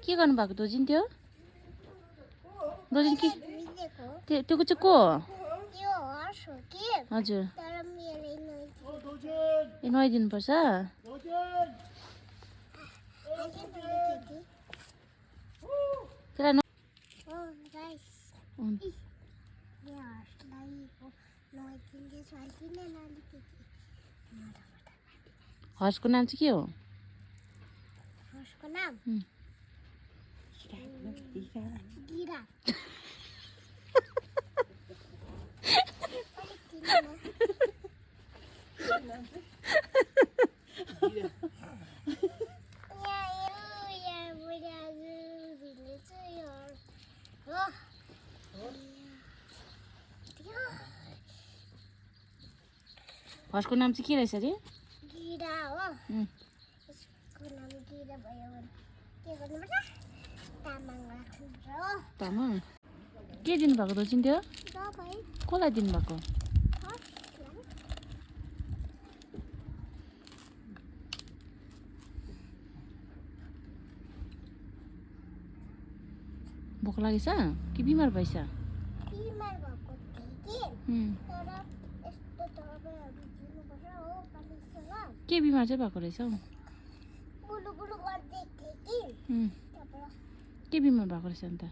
के गर्नुभएको दोजिन त्यो दोजिन के त्यो चाहिँ को हो हजुर ए नुहाइदिनुपर्छ त्यसलाई हर्सको नाम चाहिँ के हो हर्सको नाम चाहिँ के रहेछ अरे गिरा हो यसको नाम गिरा भयो भने के गर्नुपर्छ तामाङ राख्नुपर्छ हो तामाङ के दिनुभएको दोजिन त्यो दबाई कसलाई दिनुभएको भोक लागेछ कि बिमार भएछ बिमार भएको थिएँ कि तर यस्तो दबाईहरू दिनुपर्छ हो पानीसँग के बिमार चाहिँ भएको रहेछ हौ गुलु गुलु गर्दै थिएँ कि के बिमार भएको रहेछ अन्त